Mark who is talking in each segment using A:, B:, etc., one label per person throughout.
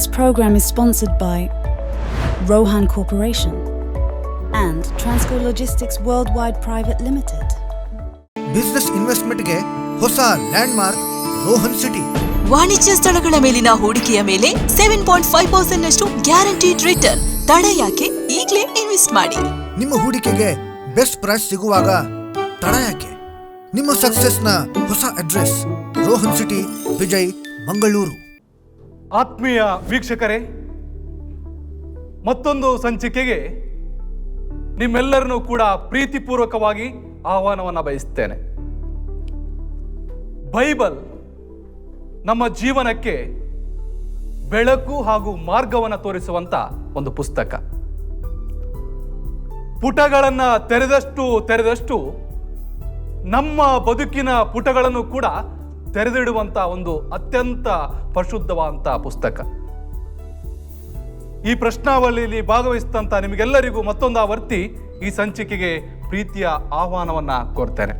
A: This program is sponsored by Rohan Corporation and Transco Logistics Worldwide Private Limited.
B: Business ಇನ್ವೆಸ್ಟ್ಮೆಂಟ್ಗೆ ಹೊಸ landmark Rohan city.
C: ವಾಣಿಜ್ಯ ಸ್ಥಳಗಳ ಮೇಲಿನ ಹೂಡಿಕೆಯ ಮೇಲೆ 7.5% ನಷ್ಟು ಗ್ಯಾರಂಟಿಡ್ ರಿಟರ್ನ್. ತಡ ಯಾಕೆ? ಈಗಲೇ ಇನ್ವೆಸ್ಟ್ ಮಾಡಿ.
B: ನಿಮ್ಮ ಹೂಡಿಕೆಗೆ ಬೆಸ್ಟ್ ಪ್ರೈಸ್ ಸಿಗುವಾಗ ತಡ ಯಾಕೆ? ನಿಮ್ಮ ಸಕ್ಸಸ್ನ ಹೊಸ ಅಡ್ರೆಸ್ ರೋಹನ್ ಸಿಟಿ, ವಿಜಯ್, ಮಂಗಳೂರು.
D: ಆತ್ಮೀಯ ವೀಕ್ಷಕರೇ, ಮತ್ತೊಂದು ಸಂಚಿಕೆಗೆ ನಿಮ್ಮೆಲ್ಲರನ್ನೂ ಕೂಡ ಪ್ರೀತಿಪೂರ್ವಕವಾಗಿ ಆಹ್ವಾನವನ್ನು ಬಯಸ್ತೇನೆ. ಬೈಬಲ್ ನಮ್ಮ ಜೀವನಕ್ಕೆ ಬೆಳಕು ಹಾಗೂ ಮಾರ್ಗವನ್ನು ತೋರಿಸುವಂತ ಒಂದು ಪುಸ್ತಕ. ಪುಟಗಳನ್ನು ತೆರೆದಷ್ಟು ನಮ್ಮ ಬದುಕಿನ ಪುಟಗಳನ್ನು ಕೂಡ ತೆರೆದಿಡುವಂತ ಒಂದು ಅತ್ಯಂತ ಪರಿಶುದ್ಧವಾದಂಥ ಪುಸ್ತಕ. ಈ ಪ್ರಶ್ನಾವಳಿಯಲ್ಲಿ ಭಾಗವಹಿಸಿದಂಥ ನಿಮಗೆಲ್ಲರಿಗೂ ಮತ್ತೊಂದು ಆವರ್ತಿ ಈ ಸಂಚಿಕೆಗೆ ಪ್ರೀತಿಯ ಆಹ್ವಾನವನ್ನ ಕೋರ್ತೇನೆ.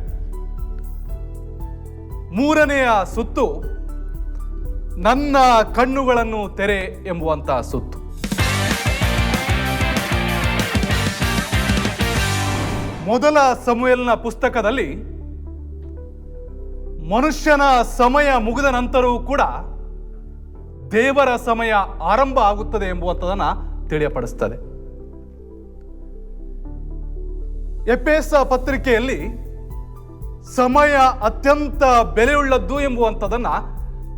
D: ಮೂರನೆಯ ಸುತ್ತು ನನ್ನ ಕಣ್ಣುಗಳನ್ನು ತೆರೆ ಎಂಬುವಂತ ಸುತ್ತು. ಮೊದಲ ಸಮುವೇಲನ ಪುಸ್ತಕದಲ್ಲಿ ಮನುಷ್ಯನ ಸಮಯ ಮುಗಿದ ನಂತರವೂ ಕೂಡ ದೇವರ ಸಮಯ ಆರಂಭ ಆಗುತ್ತದೆ ಎಂಬುವಂಥದನ್ನ ತಿಳಿಯಪಡಿಸ್ತದೆ. ಎಫೆಸ ಪತ್ರಿಕೆಯಲ್ಲಿ ಸಮಯ ಅತ್ಯಂತ ಬೆಲೆಯುಳ್ಳದ್ದು ಎಂಬುವಂಥದನ್ನ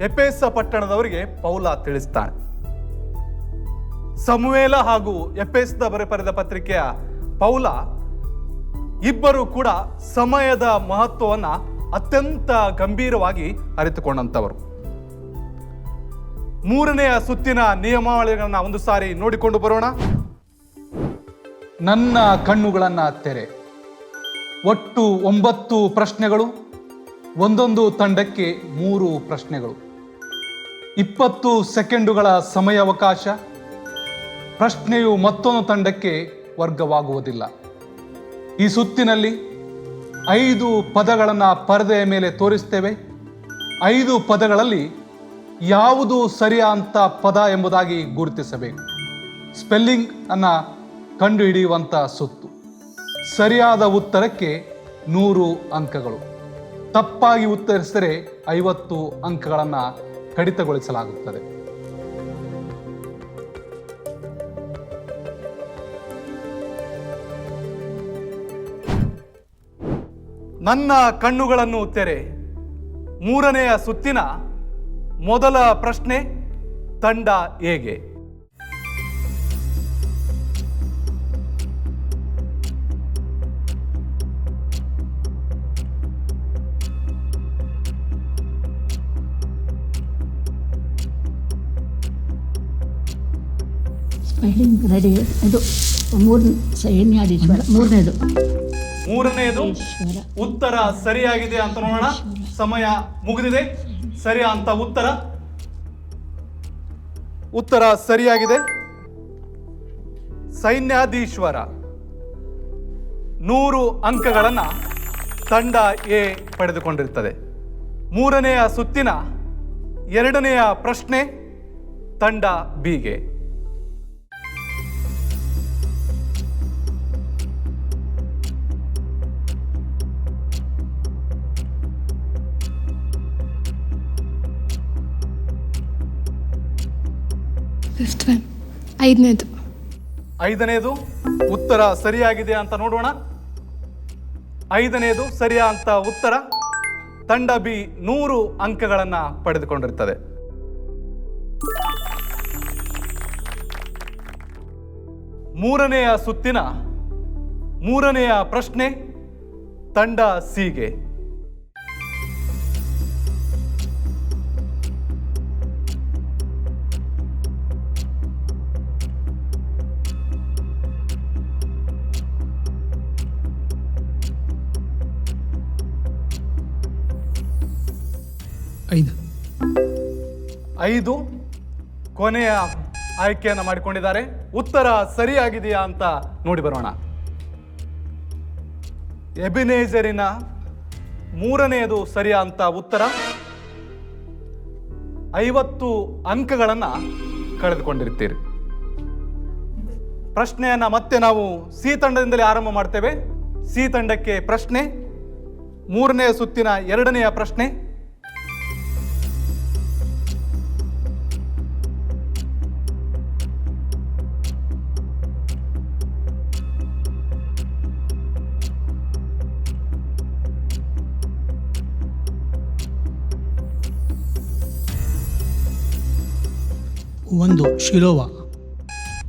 D: ಎಫೆಸ ಪಟ್ಟಣದವರಿಗೆ ಪೌಲ ತಿಳಿಸ್ತಾನೆ. ಸಮುವೇಲ ಹಾಗೂ ಎಫೆಸದ ಬರೆದ ಪತ್ರಿಕೆಯ ಪೌಲ ಇಬ್ಬರು ಕೂಡ ಸಮಯದ ಮಹತ್ವವನ್ನ ಅತ್ಯಂತ ಗಂಭೀರವಾಗಿ ಅರಿತುಕೊಂಡಂಥವರು. ಮೂರನೆಯ ಸುತ್ತಿನ ನಿಯಮಾವಳಿಗಳನ್ನ ಒಂದು ಸಾರಿ ನೋಡಿಕೊಂಡು ಬರೋಣ. ನನ್ನ ಕಣ್ಣುಗಳನ್ನ ತೆರೆ. ಒಟ್ಟು 9 ಪ್ರಶ್ನೆಗಳು, ಒಂದೊಂದು ತಂಡಕ್ಕೆ 3 ಪ್ರಶ್ನೆಗಳು, 20 ಸೆಕೆಂಡುಗಳ ಸಮಯಾವಕಾಶ. ಪ್ರಶ್ನೆಯು ಮತ್ತೊಂದು ತಂಡಕ್ಕೆ ವರ್ಗವಾಗುವುದಿಲ್ಲ. ಈ ಸುತ್ತಿನಲ್ಲಿ 5 ಪದಗಳನ್ನು ಪರದೆಯ ಮೇಲೆ ತೋರಿಸ್ತೇವೆ. 5 ಪದಗಳಲ್ಲಿ ಯಾವುದು ಸರಿಯಾದ ಪದ ಎಂಬುದಾಗಿ ಗುರುತಿಸಬೇಕು. ಸ್ಪೆಲ್ಲಿಂಗ್ ಅನ್ನ ಕಂಡುಹಿಡಿಯುವಂಥ ಸುತ್ತು. ಸರಿಯಾದ ಉತ್ತರಕ್ಕೆ 100 ಅಂಕಗಳು. ತಪ್ಪಾಗಿ ಉತ್ತರಿಸಿದರೆ 50 ಅಂಕಗಳನ್ನು ಕಡಿತಗೊಳಿಸಲಾಗುತ್ತದೆ. ನನ್ನ ಕಣ್ಣುಗಳನ್ನು ತೆರೆ. ಮೂರನೆಯ ಸುತ್ತಿನ ಮೊದಲ ಪ್ರಶ್ನೆ, ತಂಡ ಹೇಗೆ?
E: ರೆಡಿ. ಇದು
D: ಮೂರನೆಯದು ಉತ್ತರ ಸರಿಯಾಗಿದೆ ಅಂತ ನೋಡೋಣ. ಸಮಯ ಮುಗಿದಿದೆ. ಸರಿಯಾ ಅಂತ ಉತ್ತರ ಸರಿಯಾಗಿದೆ. ಸೈನ್ಯಾಧೀಶ್ವರ. 100 ಅಂಕಗಳನ್ನು ತಂಡ ಎ ಪಡೆದುಕೊಂಡಿರುತ್ತದೆ. ಮೂರನೆಯ ಸುತ್ತಿನ 2ನೆಯ ಪ್ರಶ್ನೆ ತಂಡ ಬಿಗೆ. ಐದನೇದು ಉತ್ತರ ಸರಿಯಾಗಿದೆ ಅಂತ ನೋಡೋಣ. 5ನೇದು ಸರಿಯಾ ಅಂತ ಉತ್ತರ. ತಂಡ ಬಿ 100 ಅಂಕಗಳನ್ನು ಪಡೆದುಕೊಂಡಿರುತ್ತದೆ. ಮೂರನೆಯ ಸುತ್ತಿನ 3ನೆಯ ಪ್ರಶ್ನೆ ತಂಡ ಸಿಗೆ. ಐದು ಕೊನೆಯ ಆಯ್ಕೆಯನ್ನು ಮಾಡಿಕೊಂಡಿದ್ದಾರೆ. ಉತ್ತರ ಸರಿಯಾಗಿದೆಯಾ ಅಂತ ನೋಡಿ ಬರೋಣ. ಎಬಿನೇಜರಿನ 3ನೇದು ಸರಿಯಾ ಅಂತ ಉತ್ತರ. 50 ಅಂಕಗಳನ್ನು ಕಳೆದುಕೊಂಡಿರ್ತೀರಿ. ಪ್ರಶ್ನೆಯನ್ನು ಮತ್ತೆ ನಾವು ಸಿ ತಂಡದಿಂದಲೇ ಆರಂಭ ಮಾಡ್ತೇವೆ. ಸಿ ತಂಡಕ್ಕೆ ಪ್ರಶ್ನೆ, 3ನೇ ಸುತ್ತಿನ 2ನೆಯ ಪ್ರಶ್ನೆ.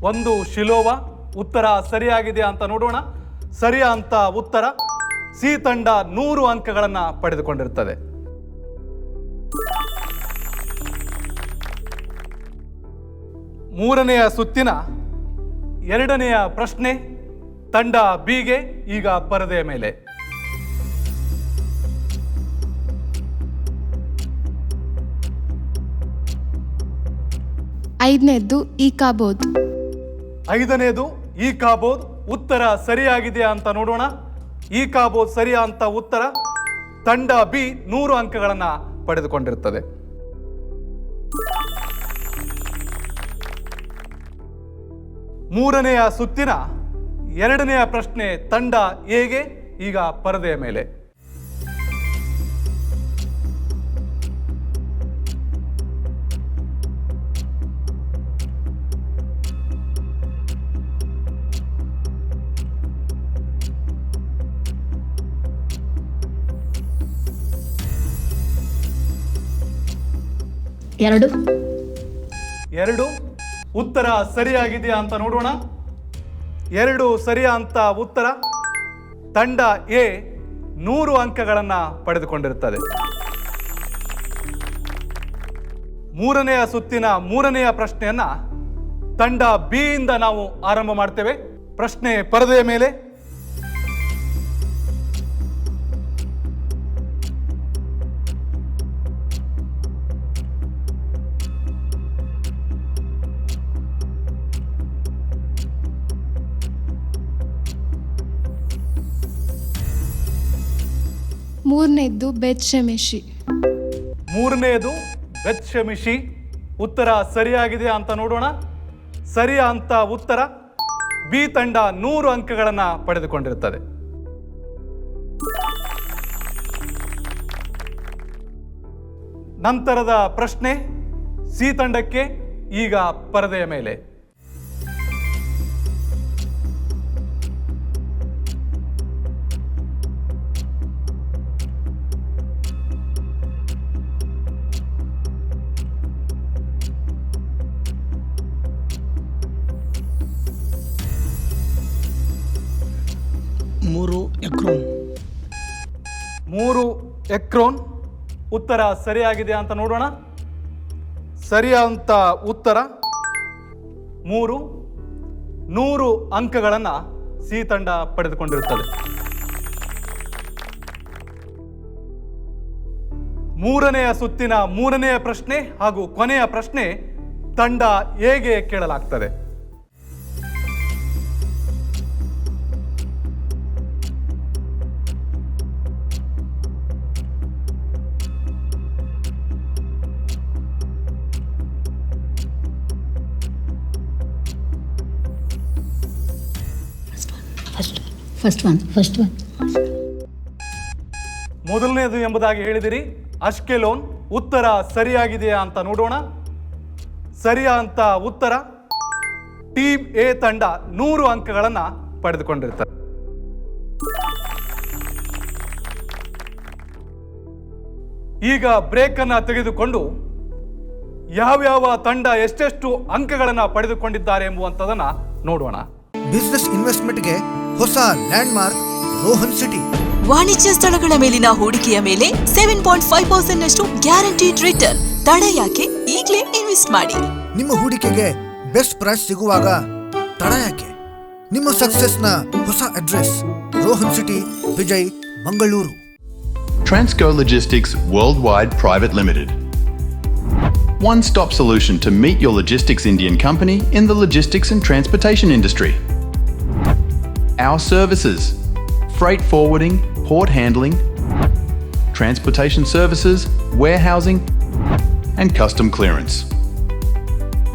F: ಒಂದು ಶಿಲೋವ.
D: ಉತ್ತರ ಸರಿಯಾಗಿದೆ ಅಂತ ನೋಡೋಣ. ಸರಿಯಾದ ಉತ್ತರ. ಸಿ ತಂಡ 100 ಅಂಕಗಳನ್ನು ಪಡೆದುಕೊಂಡಿರುತ್ತದೆ. ಮೂರನೆಯ ಸುತ್ತಿನ 2ನೆಯ ಪ್ರಶ್ನೆ ತಂಡ ಬಿಗೆ ಈಗ ಪರದೆಯ ಮೇಲೆ.
G: ಐದನೇದು ಈ ಕಾಬೋದ್.
D: 5ನೇದು ಈ ಕಾಬೋದ್. ಉತ್ತರ ಸರಿಯಾಗಿದೆ ಅಂತ ನೋಡೋಣ. ಈ ಕಾಬೋದ್ ಸರಿಯಾದ ಉತ್ತರ. ತಂಡ ಬಿ 100 ಅಂಕಗಳನ್ನು ಪಡೆದುಕೊಂಡಿರುತ್ತದೆ. ಮೂರನೆಯ ಸುತ್ತಿನ 2ನೆಯ ಪ್ರಶ್ನೆ ತಂಡ ಎಗೆ ಈಗ ಪರದೆಯ ಮೇಲೆ. ಎರಡು. ಉತ್ತರ ಸರಿಯಾಗಿದೆಯಾ ಅಂತ ನೋಡೋಣ. 2 ಸರಿಯಾದ ಉತ್ತರ. ತಂಡ ಎ 100 ಅಂಕಗಳನ್ನು ಪಡೆದುಕೊಂಡಿರುತ್ತದೆ. ಮೂರನೆಯ ಸುತ್ತಿನ 3ನೆಯ ಪ್ರಶ್ನೆಯನ್ನ ತಂಡ ಬಿ ಇಂದ ನಾವು ಆರಂಭ ಮಾಡ್ತೇವೆ. ಪ್ರಶ್ನೆ ಪರದೆಯ ಮೇಲೆ.
G: ಮೂರನೇದ್ದು ಬೆತ್ಶೆಮೆಷಿ.
D: ಮೂರನೆಯದು ಬೆತ್ಶೆಮಿಷಿ. ಉತ್ತರ ಸರಿಯಾಗಿದೆ ಅಂತ ನೋಡೋಣ. ಸರಿಯಾದ ಉತ್ತರ. ಬಿ ತಂಡ 100 ಅಂಕಗಳನ್ನು ಪಡೆದುಕೊಂಡಿರುತ್ತದೆ. ನಂತರದ ಪ್ರಶ್ನೆ ಸಿ ತಂಡಕ್ಕೆ ಈಗ ಪರದೆಯ ಮೇಲೆ. ಮೂರು ಎಕ್ರೋನ್. ಉತ್ತರ ಸರಿಯಾಗಿದೆ ಅಂತ ನೋಡೋಣ. ಸರಿಯಾದ ಉತ್ತರ 100 ಅಂಕಗಳನ್ನು ಸಿ ತಂಡ ಪಡೆದುಕೊಂಡಿರುತ್ತದೆ. ಮೂರನೆಯ ಸುತ್ತಿನ 3ನೆಯ ಪ್ರಶ್ನೆ ಹಾಗೂ ಕೊನೆಯ ಪ್ರಶ್ನೆ ತಂಡ ಎಗೆ ಕೇಳಲಾಗ್ತದೆ.
E: ಫಸ್ಟ್ ಒನ್
D: ಮೊದಲನೇದು ಎಂಬುದಾಗಿ ಹೇಳಿದಿರಿ. ಅಷ್ಕೆಲೋನ್. ಉತ್ತರ ಸರಿಯಾಗಿದೆಯಾ ಅಂತ ನೋಡೋಣ. ಸರಿಯಾದ ಉತ್ತರ. ಟೀಮ್ ಎ ತಂಡ 100 ಅಂಕಗಳನ್ನು ಪಡೆದುಕೊಂಡಿರ್ತಾರೆ. ಈಗ ಬ್ರೇಕ್ ಅನ್ನು ತೆಗೆದುಕೊಂಡು ಯಾವ್ಯಾವ ತಂಡ ಎಷ್ಟೆಷ್ಟು ಅಂಕಗಳನ್ನು ಪಡೆದುಕೊಂಡಿದ್ದಾರೆ ಎಂಬುವಂಥದ್ದನ್ನ ನೋಡೋಣ.
B: ಬಿಸಿನೆಸ್ ಇನ್ವೆಸ್ಟ್ಮೆಂಟ್ಗೆ ಹೊಸ ಲ್ಯಾಂಡ್ಮಾರ್ಕ್ ರೋಹನ್ ಸಿಟಿ.
C: ವಾಣಿಜ್ಯ ಸ್ಥಳಗಳ ಮೇಲಿನ ಹೂಡಿಕೆಯ ಮೇಲೆ 7.5% ನಷ್ಟು ಗ್ಯಾರಂಟಿಡ್ ರಿಟರ್ನ್. ತಡ ಯಾಕೆ? ಈಗಲೇ ಇನ್ವೆಸ್ಟ್ ಮಾಡಿ.
B: ನಿಮ್ಮ ಹೂಡಿಕೆಗೆ ಬೆಸ್ಟ್ ಪ್ರೈಸ್ ಸಿಗುವಾಗ ತಡ ಯಾಕೆ? ನಿಮ್ಮ ಸಕ್ಸೆಸ್ನ ಹೊಸ address Rohan city, Vijay, Mangaluru.
H: Transco Logistics Worldwide Private Limited. One-stop solution to meet your logistics Indian company in the logistics and transportation industry. Our services: freight forwarding, port handling, transportation services, warehousing, and custom clearance.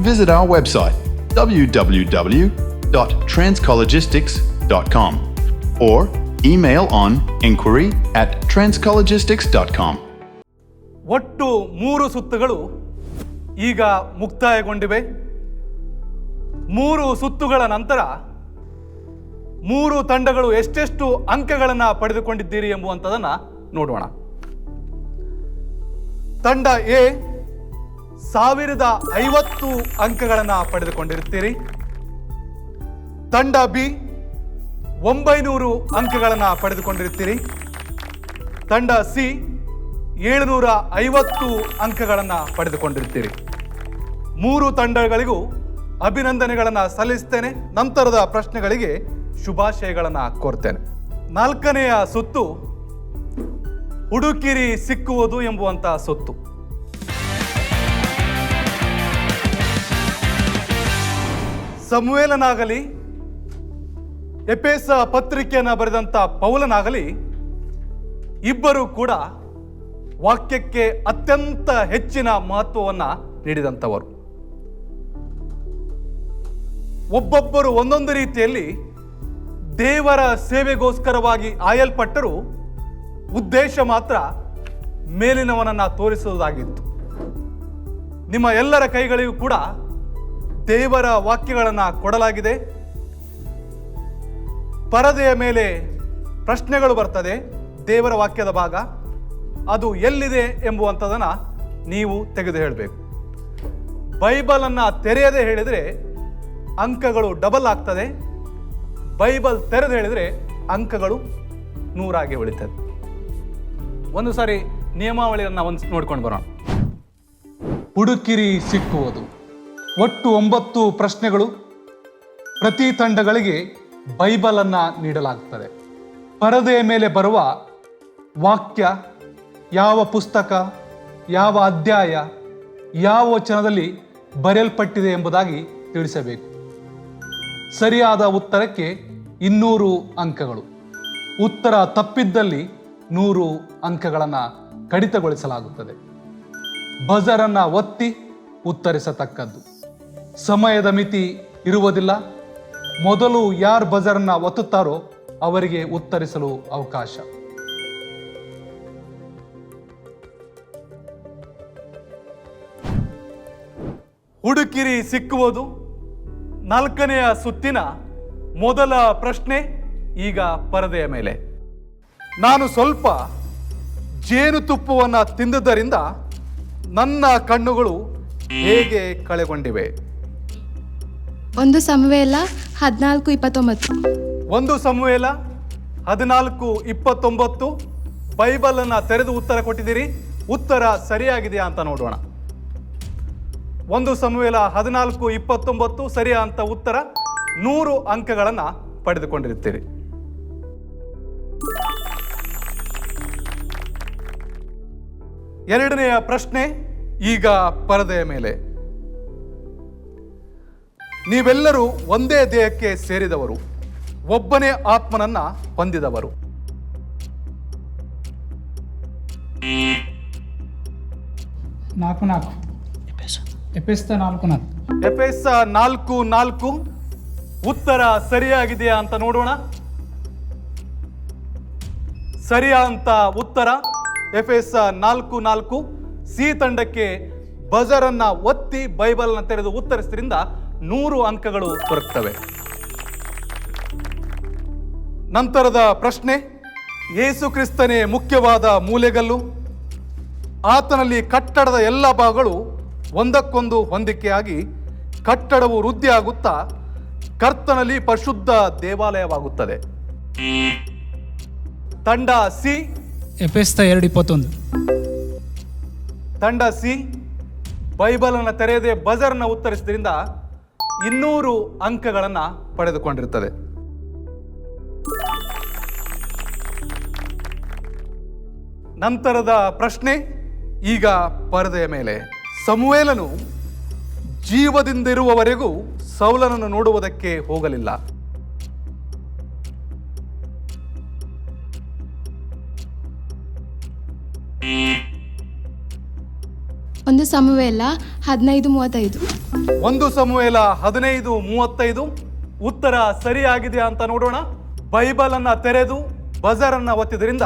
H: visit our website www.transcologistics.com or email on inquiry@transcologistics.com.
D: ಒಟ್ಟು 3 ಸುತ್ತುಗಳು ಈಗ ಮುಕ್ತಾಯಗೊಂಡಿವೆ. 3 ಸುತ್ತುಗಳ ನಂತರ 3 ತಂಡಗಳು ಎಷ್ಟೆಷ್ಟು ಅಂಕಗಳನ್ನು ಪಡೆದುಕೊಂಡಿದ್ದೀರಿ ಎಂಬುವಂಥದ್ದನ್ನು ನೋಡೋಣ. ತಂಡ A 1050 ಅಂಕಗಳನ್ನು ಪಡೆದುಕೊಂಡಿರುತ್ತೀರಿ. ತಂಡ ಬಿ 900 ಅಂಕಗಳನ್ನು ಪಡೆದುಕೊಂಡಿರುತ್ತೀರಿ. ತಂಡ ಸಿ 750 ಅಂಕಗಳನ್ನು ಪಡೆದುಕೊಂಡಿರ್ತೀರಿ. 3 ತಂಡಗಳಿಗೂ ಅಭಿನಂದನೆಗಳನ್ನು ಸಲ್ಲಿಸ್ತೇನೆ. ನಂತರದ ಪ್ರಶ್ನೆಗಳಿಗೆ ಶುಭಾಶಯಗಳನ್ನು ಕೋರ್ತೇನೆ. 4ನೆಯ ಸುತ್ತು ಹುಡುಕಿರಿ ಸಿಕ್ಕುವುದು ಎಂಬುವಂತಹ ಸುತ್ತು. ಸಮುವೇಲನಾಗಲಿ ಎಫೆಸ ಪತ್ರಿಕೆಯನ್ನು ಬರೆದಂಥ ಪೌಲನಾಗಲಿ ಇಬ್ಬರು ಕೂಡ ವಾಕ್ಯಕ್ಕೆ ಅತ್ಯಂತ ಹೆಚ್ಚಿನ ಮಹತ್ವವನ್ನು ನೀಡಿದಂಥವರು. ಒಬ್ಬೊಬ್ಬರು ಒಂದೊಂದು ರೀತಿಯಲ್ಲಿ ದೇವರ ಸೇವೆಗೋಸ್ಕರವಾಗಿ ಆಯಲ್ಪಟ್ಟರೂ ಉದ್ದೇಶ ಮಾತ್ರ ಮೇಲಿನವನನ್ನು ತೋರಿಸುವುದಾಗಿತ್ತು. ನಿಮ್ಮ ಎಲ್ಲರ ಕೈಗಳಿಗೂ ಕೂಡ ದೇವರ ವಾಕ್ಯಗಳನ್ನು ಕೊಡಲಾಗಿದೆ. ಪರದೆಯ ಮೇಲೆ ಪ್ರಶ್ನೆಗಳು ಬರ್ತದೆ. ದೇವರ ವಾಕ್ಯದ ಭಾಗ ಅದು ಎಲ್ಲಿದೆ ಎಂಬುವಂಥದ್ದನ್ನು ನೀವು ತೆಗೆದು ಹೇಳಬೇಕು. ಬೈಬಲನ್ನು ತೆರೆಯದೆ ಹೇಳಿದರೆ ಅಂಕಗಳು ಡಬಲ್ ಆಗ್ತದೆ. ಬೈಬಲ್ ತೆರೆದು ಹೇಳಿದರೆ ಅಂಕಗಳು 100 ಉಳಿತದೆ. ಒಂದು ಸಾರಿ ನಿಯಮಾವಳಿಯನ್ನು ನೋಡ್ಕೊಂಡು ಬರೋಣ. ಹುಡುಕಿರಿ ಸಿಕ್ಕುವುದು. ಒಟ್ಟು 9 ಪ್ರಶ್ನೆಗಳು. ಪ್ರತಿ ತಂಡಗಳಿಗೆ ಬೈಬಲನ್ನು ನೀಡಲಾಗುತ್ತದೆ. ಪರದೆಯ ಮೇಲೆ ಬರುವ ವಾಕ್ಯ ಯಾವ ಪುಸ್ತಕ, ಯಾವ ಅಧ್ಯಾಯ, ಯಾವ ವಚನದಲ್ಲಿ ಬರೆಯಲ್ಪಟ್ಟಿದೆ ಎಂಬುದಾಗಿ ತಿಳಿಸಬೇಕು. ಸರಿಯಾದ ಉತ್ತರಕ್ಕೆ 200 ಅಂಕಗಳು. ಉತ್ತರ ತಪ್ಪಿದ್ದಲ್ಲಿ 100 ಅಂಕಗಳನ್ನು ಕಡಿತಗೊಳಿಸಲಾಗುತ್ತದೆ. ಬಜರನ್ನು ಒತ್ತಿ ಉತ್ತರಿಸತಕ್ಕದ್ದು. ಸಮಯದ ಮಿತಿ ಇರುವುದಿಲ್ಲ. ಮೊದಲು ಯಾರು ಬಜರನ್ನು ಒತ್ತುತ್ತಾರೋ ಅವರಿಗೆ ಉತ್ತರಿಸಲು ಅವಕಾಶ. ಹುಡುಕಿರಿ ಸಿಕ್ಕುವುದು 4ನೆಯ ಸುತ್ತಿನ ಮೊದಲ ಪ್ರಶ್ನೆ ಈಗ ಪರದೆಯ ಮೇಲೆ. ನಾನು ಸ್ವಲ್ಪ ಜೇನುತುಪ್ಪವನ್ನು ತಿಂದುದರಿಂದ ನನ್ನ ಕಣ್ಣುಗಳು ಹೇಗೆ ಕಳೆಗೊಂಡಿವೆ?
G: 1 ಸಮುವೇಲ 14:29.
D: 1 ಸಮುವೇಲ 14:29. ಬೈಬಲನ್ನು ತೆರೆದು ಉತ್ತರ ಕೊಟ್ಟಿದ್ದೀರಿ. ಉತ್ತರ ಸರಿಯಾಗಿದೆಯಾ ಅಂತ ನೋಡೋಣ. 1 ಸಮುವೇಲ 14:29 ಸರಿಯಾದ ಉತ್ತರ. 100 ಅಂಕಗಳನ್ನು ಪಡೆದುಕೊಂಡಿರುತ್ತೀರಿ. ಎರಡನೆಯ ಪ್ರಶ್ನೆ ಈಗ ಪರದೆಯ ಮೇಲೆ. ನೀವೆಲ್ಲರೂ ಒಂದೇ ದೇಹಕ್ಕೆ ಸೇರಿದವರು, ಒಬ್ಬನೇ ಆತ್ಮನನ್ನ ಹೊಂದಿದವರು.
F: ಎಫೆಸ
D: 4:4 ಉತ್ತರ ಸರಿಯಾಗಿದೆಯಾ ಅಂತ ನೋಡೋಣ. ಸರಿಯಾದ ಉತ್ತರ ಎಫೆಸ 4:4. ಸಿ ತಂಡಕ್ಕೆ ಬಜರನ್ನ ಒತ್ತಿ ಬೈಬಲ್ನ ತೆರೆದು ಉತ್ತರಿಸಿದ್ರಿಂದ 100 ಅಂಕಗಳು ದೊರಕ್ತವೆ. ನಂತರದ ಪ್ರಶ್ನೆ, ಯೇಸು ಕ್ರಿಸ್ತನೇ ಮುಖ್ಯವಾದ ಮೂಲೆಗಲ್ಲು. ಆತನಲ್ಲಿ ಕಟ್ಟಡದ ಎಲ್ಲ ಭಾಗಗಳು ಒಂದಕ್ಕೊಂದು ಹೊಂದಿಕೆಯಾಗಿ ಕಟ್ಟಡವು ವೃದ್ಧಿಯಾಗುತ್ತಾ ಕರ್ತನಲ್ಲಿ ಪರಿಶುದ್ಧ ದೇವಾಲಯವಾಗುತ್ತದೆ. ತಂಡ ಸಿ
F: ಎಫೆಸ 2:21.
D: ತಂಡ ಸಿ ಬೈಬಲನ್ನು ತೆರೆಯದೆ ಬಜರ್ನ ಉತ್ತರಿಸಿದ್ರಿಂದ 200 ಅಂಕಗಳನ್ನು ಪಡೆದುಕೊಂಡಿರುತ್ತದೆ. ನಂತರದ ಪ್ರಶ್ನೆ ಈಗ ಪರದೆಯ ಮೇಲೆ. ಸಮುವೇಲನು ಜೀವದಿಂದಿರುವವರೆಗೂ ಸೌಲನನ್ನು ನೋಡುವುದಕ್ಕೆ ಹೋಗಲಿಲ್ಲ.
G: ಒಂದು ಸಮುವೇಲ 15:35.
D: ಒಂದು ಸಮುವೇಲ 15:35 ಉತ್ತರ ಸರಿಯಾಗಿದೆ ಅಂತ ನೋಡೋಣ. ಬೈಬಲ್ ಅನ್ನ ತೆರೆದು ಬಜರ್ ಅನ್ನ ಒತ್ತಿದ್ರಿಂದ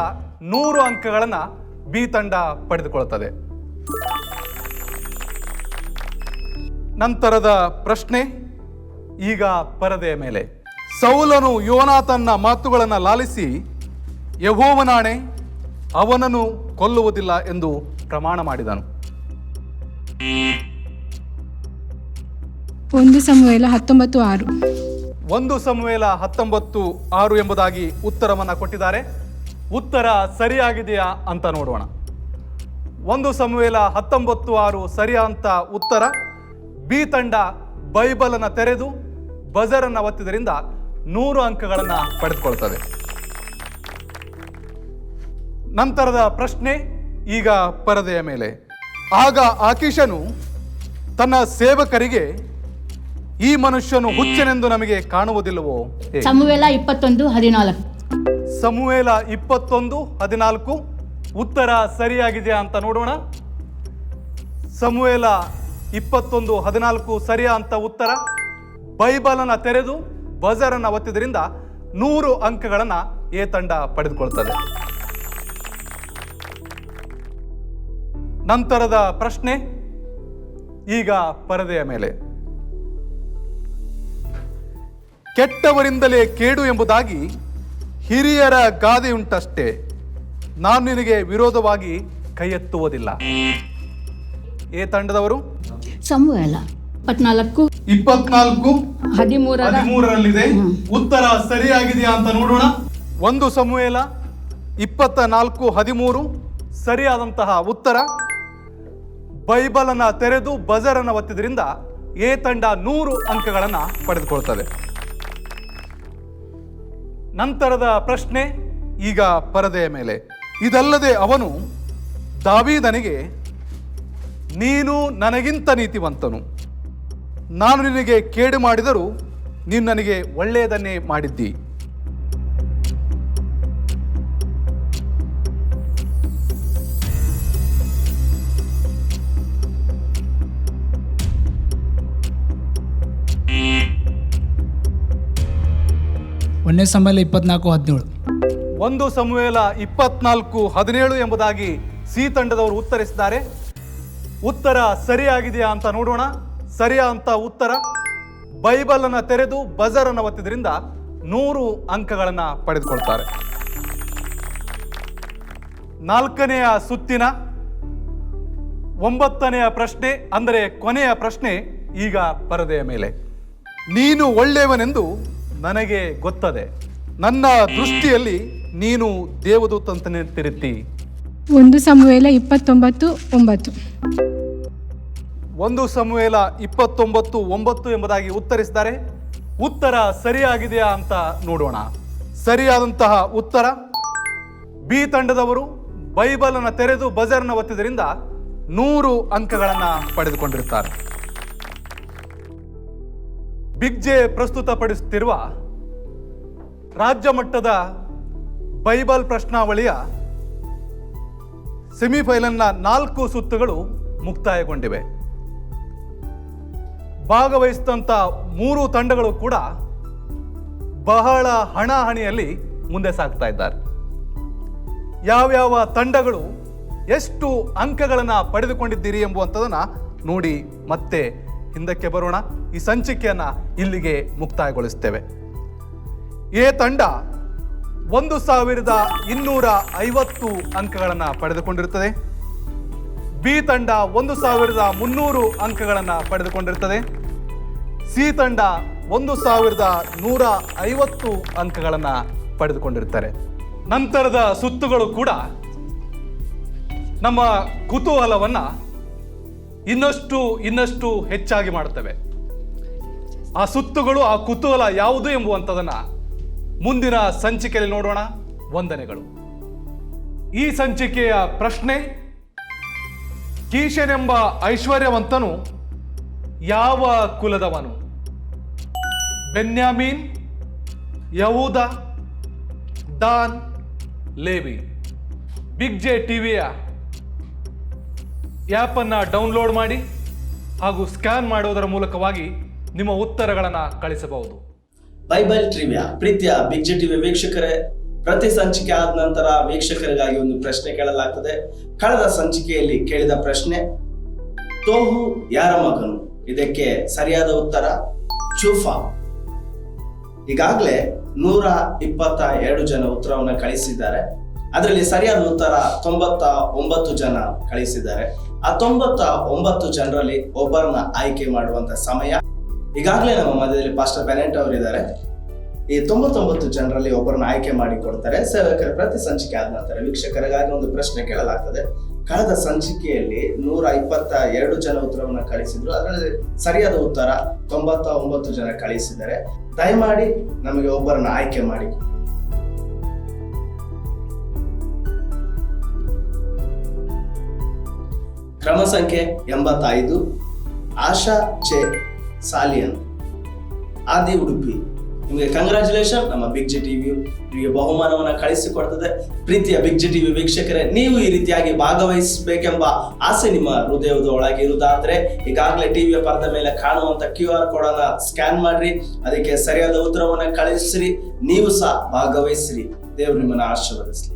D: 100 ಅಂಕಗಳನ್ನ ಬಿ ತಂಡ ಪಡೆದುಕೊಳ್ಳುತ್ತದೆ. ನಂತರದ ಪ್ರಶ್ನೆ ಈಗ ಪರದೆಯ ಮೇಲೆ. ಸೌಲನು ಯೋನಾತನ್ನ ಮಾತುಗಳನ್ನು ಲಾಲಿಸಿ ಯೆಹೋವನಾಣೆ ಅವನನ್ನು ಕೊಲ್ಲುವುದಿಲ್ಲ ಎಂದು ಪ್ರಮಾಣ ಮಾಡಿದನು.
G: ಒಂದು ಸಮುವೇಲ 19:6.
D: ಒಂದು ಸಮುವೇಲ 19:6 ಎಂಬುದಾಗಿ ಉತ್ತರವನ್ನು ಕೊಟ್ಟಿದ್ದಾರೆ. ಉತ್ತರ ಸರಿಯಾಗಿದೆಯಾ ಅಂತ ನೋಡೋಣ. ಒಂದು ಸಮುವೇಲ 19:6 ಸರಿಯಾದ ಉತ್ತರ. ಬಿ ತಂಡ ಬೈಬಲ್ ಅನ್ನು ತೆರೆದು ಬಜರ್ ಅನ್ನು ಒತ್ತಿದ್ರಿಂದ 100 ಅಂಕಗಳನ್ನು ಪಡೆದುಕೊಳ್ತದೆ. ನಂತರದ ಪ್ರಶ್ನೆ ಈಗ ಪರದೆಯ ಮೇಲೆ. ಆಗ ಆಕೀಷನು ತನ್ನ ಸೇವಕರಿಗೆ, ಈ ಮನುಷ್ಯನು ಹುಚ್ಚನೆಂದು ನಮಗೆ ಕಾಣುವುದಿಲ್ಲವೋ?
E: ಸಮುವೇಲ 21:14.
D: ಸಮುವೇಲ 21:14 ಉತ್ತರ ಸರಿಯಾಗಿದೆಯಾ ಅಂತ ನೋಡೋಣ. ಸಮುವೇಲ 21:14 ಸರಿಯಾದ ಉತ್ತರ. ಬೈಬಲ್ ಅನ್ನ ತೆರೆದು ಬಜರ್ ಅನ್ನ ಒತ್ತಿದ್ರಿಂದ 100 ಅಂಕಗಳನ್ನ ಎ ತಂಡ ಪಡೆದುಕೊಳ್ತದೆ. ನಂತರದ ಪ್ರಶ್ನೆ ಈಗ ಪರದೆಯ ಮೇಲೆ. ಕೆಟ್ಟವರಿಂದಲೇ ಕೇಡು ಎಂಬುದಾಗಿ ಹಿರಿಯರ ಗಾದೆಯುಂಟಷ್ಟೇ, ನಾನು ನಿನಗೆ ವಿರೋಧವಾಗಿ ಕೈ ಎತ್ತುವುದಿಲ್ಲ. ಎ ತಂಡದವರು
E: ಸಮುವೇಲ
D: 24:13 ಉತ್ತರ ಸರಿಯಾಗಿದೆಯಾ ಅಂತ ನೋಡೋಣ. ಒಂದು ಸಮುವೇಲ 24:13 ಸರಿಯಾದಂತಹ ಉತ್ತರ. ಬೈಬಲ್ ಅನ್ನ ತೆರೆದು ಬಜರ್ ಅನ್ನ ಒತ್ತಿದ್ರಿಂದ ಎ ತಂಡ 100 ಅಂಕಗಳನ್ನ ಪಡೆದುಕೊಳ್ತದೆ. ನಂತರದ ಪ್ರಶ್ನೆ ಈಗ ಪರದೆಯ ಮೇಲೆ. ಇದಲ್ಲದೆ ಅವನು ದಾವೀದನಿಗೆ, ನೀನು ನನಗಿಂತ ನೀತಿವಂತನು, ನಾನು ನಿನಗೆ ಕೇಡು ಮಾಡಿದರೂ ನೀನು ನನಗೆ ಒಳ್ಳೆಯದನ್ನೇ ಮಾಡಿದ್ದಿ.
F: ಒಂದನೇ ಸಮುವೇಲ 24:17.
D: ಒಂದು ಸಮುವೇಲ 24:17 ಎಂಬುದಾಗಿ ಸಿ ತಂಡದವರು ಉತ್ತರಿಸಿದ್ದಾರೆ. ಉತ್ತರ ಸರಿಯಾಗಿದೆಯಾ ಅಂತ ನೋಡೋಣ. ಸರಿಯಾದ ಉತ್ತರ. ಬೈಬಲ್ ಅನ್ನ ತೆರೆದು ಬಜರ್ ಅನ್ನು ಒತ್ತಿದ್ರಿಂದ 100 ಅಂಕಗಳನ್ನ ಪಡೆದುಕೊಳ್ತಾರೆ. ನಾಲ್ಕನೆಯ ಸುತ್ತಿನ 9ನೆಯ ಪ್ರಶ್ನೆ, ಅಂದರೆ ಕೊನೆಯ ಪ್ರಶ್ನೆ ಈಗ ಪರದೆಯ ಮೇಲೆ. ನೀನು ಒಳ್ಳೆಯವನೆಂದು ನನಗೆ ಗೊತ್ತದೆ, ನನ್ನ ದೃಷ್ಟಿಯಲ್ಲಿ ನೀನು ದೇವದೂತಂತನೇ ತಿರುತ್ತಿ.
G: ಒಂದು ಸಮುವೇಲ 29:9.
D: ಒಂದು ಸಮುವೇಲ 29:9 ಎಂಬುದಾಗಿ ಉತ್ತರಿಸಿದ್ದಾರೆ. ಉತ್ತರ ಸರಿಯಾಗಿದೆಯಾ ಅಂತ ನೋಡೋಣ. ಸರಿಯಾದಂತಹ ಉತ್ತರ. ಬಿ ತಂಡದವರು ಬೈಬಲ್ ಅನ್ನು ತೆರೆದು ಬಜರ್ನ ಒತ್ತಿದ್ರಿಂದ 100 ಅಂಕಗಳನ್ನು ಪಡೆದುಕೊಂಡಿರುತ್ತಾರೆ. ಬಿಗ್ ಜೆ ಪ್ರಸ್ತುತಪಡಿಸುತ್ತಿರುವ ರಾಜ್ಯ ಮಟ್ಟದ ಬೈಬಲ್ ಪ್ರಶ್ನಾವಳಿಯ ಸೆಮಿಫೈನಲ್ನ 4 ಸುತ್ತುಗಳು ಮುಕ್ತಾಯಗೊಂಡಿವೆ. ಭಾಗವಹಿಸಿದಂಥ 3 ತಂಡಗಳು ಕೂಡ ಬಹಳ ಹಣಾಹಣಿಯಲ್ಲಿ ಮುಂದೆ ಸಾಗ್ತಾ ಇದ್ದಾರೆ. ಯಾವ್ಯಾವ ತಂಡಗಳು ಎಷ್ಟು ಅಂಕಗಳನ್ನು ಪಡೆದುಕೊಂಡಿದ್ದೀರಿ ಎಂಬುವಂಥದ್ದನ್ನು ನೋಡಿ ಮತ್ತೆ ಹಿಂದಕ್ಕೆ ಬರೋಣ. ಈ ಸಂಚಿಕೆಯನ್ನು ಇಲ್ಲಿಗೆ ಮುಕ್ತಾಯಗೊಳಿಸ್ತೇವೆ. ಎ ತಂಡ 1250 ಅಂಕಗಳನ್ನು ಪಡೆದುಕೊಂಡಿರುತ್ತದೆ. ಬಿ ತಂಡ 1300 ಅಂಕಗಳನ್ನು ಪಡೆದುಕೊಂಡಿರುತ್ತದೆ. ಸಿ ತಂಡ 1150 ಅಂಕಗಳನ್ನು ಪಡೆದುಕೊಂಡಿರ್ತಾರೆ. ನಂತರದ ಸುತ್ತುಗಳು ಕೂಡ ನಮ್ಮ ಕುತೂಹಲವನ್ನ ಇನ್ನಷ್ಟು ಹೆಚ್ಚಾಗಿ ಮಾಡುತ್ತವೆ. ಆ ಸುತ್ತುಗಳು, ಆ ಕುತೂಹಲ ಯಾವುದು ಎಂಬುವಂಥದನ್ನ ಮುಂದಿನ ಸಂಚಿಕೆಯಲ್ಲಿ ನೋಡೋಣ. ವಂದನೆಗಳು. ಈ ಸಂಚಿಕೆಯ ಪ್ರಶ್ನೆ: ಕೀಷನೆಂಬ ಐಶ್ವರ್ಯವಂತನು ಯಾವ ಕುಲದವನು? ಬೆನ್ಯಾಮೀನ್, ಯಹೂದ, ದಾನ್, ಲೇವಿ. ಬಿಗ್ ಜೆ ಟಿವಿಯ ಆ್ಯಪನ್ನು ಡೌನ್ಲೋಡ್ ಮಾಡಿ ಹಾಗೂ ಸ್ಕ್ಯಾನ್ ಮಾಡುವುದರ ಮೂಲಕವಾಗಿ ನಿಮ್ಮ ಉತ್ತರಗಳನ್ನು ಕಳಿಸಬಹುದು.
I: Bible trivia. ಪ್ರೀತಿಯ ಬಿಗ್ ಜಿ ಟಿವಿ ವೀಕ್ಷಕರೇ, ಪ್ರತಿ ಸಂಚಿಕೆ ಆದ ನಂತರ ವೀಕ್ಷಕರಿಗಾಗಿ ಒಂದು ಪ್ರಶ್ನೆ ಕೇಳಲಾಗ್ತದೆ. ಕಳೆದ ಸಂಚಿಕೆಯಲ್ಲಿ ಕೇಳಿದ ಪ್ರಶ್ನೆ, ತೋಹು ಯಾರ ಮಗನು? ಇದಕ್ಕೆ ಸರಿಯಾದ ಉತ್ತರ ಚೂಫಾ. ಈಗಾಗಲೇ 122 ಜನ ಉತ್ತರವನ್ನು ಕಳಿಸಿದ್ದಾರೆ. ಅದರಲ್ಲಿ ಸರಿಯಾದ ಉತ್ತರ 99 ಜನ ಕಳಿಸಿದ್ದಾರೆ. ಆ 99 ಜನರಲ್ಲಿ ಒಬ್ಬರನ್ನ ಆಯ್ಕೆ ಮಾಡುವಂತ ಸಮಯ. ಈಗಾಗಲೇ ನಮ್ಮ ಮಧ್ಯದಲ್ಲಿ ಪಾಸ್ಟರ್ ಬೆನೆಟ್ ಅವರಿದ್ದಾರೆ. ಈ 99 ಜನರಲ್ಲಿ ಒಬ್ಬರನ್ನ ಆಯ್ಕೆ ಮಾಡಿ ಕೊಡ್ತಾರೆ. ಸೇವಕರ ಪ್ರತಿ ಸಂಚಿಕೆ ಆದ ನಂತರ ವೀಕ್ಷಕರಿಗಾಗಿ ಒಂದು ಪ್ರಶ್ನೆ ಕೇಳಲಾಗ್ತದೆ. ಕಳೆದ ಸಂಚಿಕೆಯಲ್ಲಿ 122 ಜನ ಉತ್ತರವನ್ನು ಕಳಿಸಿದ್ರು. ಅದರಲ್ಲಿ ಸರಿಯಾದ ಉತ್ತರ 99 ಜನ ಕಳಿಸಿದ್ದಾರೆ. ದಯಮಾಡಿ ನಮಗೆ ಒಬ್ಬರನ್ನ ಆಯ್ಕೆ ಮಾಡಿ. ಕ್ರಮ ಸಂಖ್ಯೆ 85 ಆಶಾ ಚೆ ಸಾಲಿಯನ್, ಆದಿ ಉಡುಪಿ. ನಿಮಗೆ ಕಂಗ್ರಾಚುಲೇಷನ್. ನಮ್ಮ ಬಿಗ್ ಜಿ ಟಿವಿ ನಿಮಗೆ ಬಹುಮಾನವನ್ನ ಕಳಿಸಿಕೊಡ್ತದೆ. ಪ್ರೀತಿಯ ಬಿಗ್ ಜಿ ಟಿವಿ ವೀಕ್ಷಕರೇ, ನೀವು ಈ ರೀತಿಯಾಗಿ ಭಾಗವಹಿಸಬೇಕೆಂಬ ಆಸೆ ನಿಮ್ಮ ಹೃದಯದ ಒಳಗೆ ಇರುವುದಾದ್ರೆ ಈಗಾಗಲೇ ಟಿವಿಯ ಪರದ ಮೇಲೆ ಕಾಣುವಂತ QR ಕೋಡ್ ಅನ್ನ ಸ್ಕ್ಯಾನ್ ಮಾಡ್ರಿ. ಅದಕ್ಕೆ ಸರಿಯಾದ ಉತ್ತರವನ್ನ ಕಳಿಸ್ರಿ. ನೀವು ಸಹ ಭಾಗವಹಿಸ್ರಿ. ದೇವರು ನಿಮ್ಮನ್ನ ಆಶೀರ್ವದಿಸಲಿ.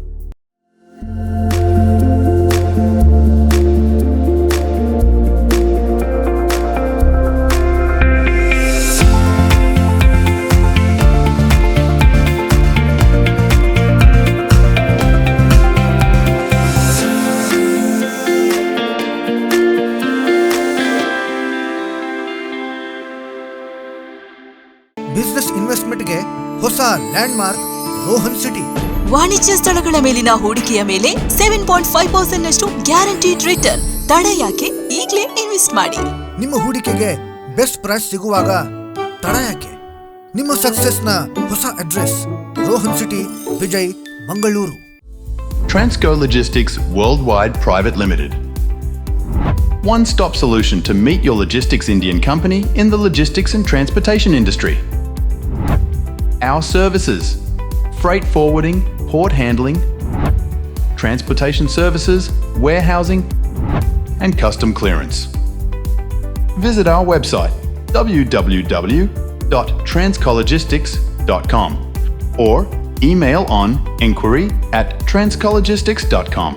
B: ಬಿಸ್ನೆಸ್ ಇನ್ವೆಸ್ಟ್ಮೆಂಟ್ಗೆ ಹೊಸ ಲ್ಯಾಂಡ್ಮಾರ್ಕ್ ರೋಹನ್ ಸಿಟಿ.
C: ವಾಣಿಜ್ಯ ಸ್ಥಳಗಳ ಮೇಲಿನ ಹೂಡಿಕೆಯ ಮೇಲೆ 7.5% ನಷ್ಟು ಗ್ಯಾರಂಟಿಡ್ ರಿಟರ್ನ್. ತಡ ಯಾಕೆ? ಈಗಲೇ ಇನ್ವೆಸ್ಟ್ ಮಾಡಿ.
B: ನಿಮ್ಮ ಹೂಡಿಕೆಗೆ ಬೆಸ್ಟ್ ಪ್ರೈಸ್ ಸಿಗುವಾಗ ತಡ ಯಾಕೆ? ನಿಮ್ಮ ಸಕ್ಸೆಸ್ನ ಹೊಸ address Rohan city, Vijay, Mangaluru.
H: Transco Logistics Worldwide Private Limited. One-stop solution to meet your logistics Indian company in the logistics and transportation industry. Our services: freight forwarding, port handling, transportation services, warehousing, and custom clearance. Visit our website www.transcologistics.com or email on inquiry@transcologistics.com.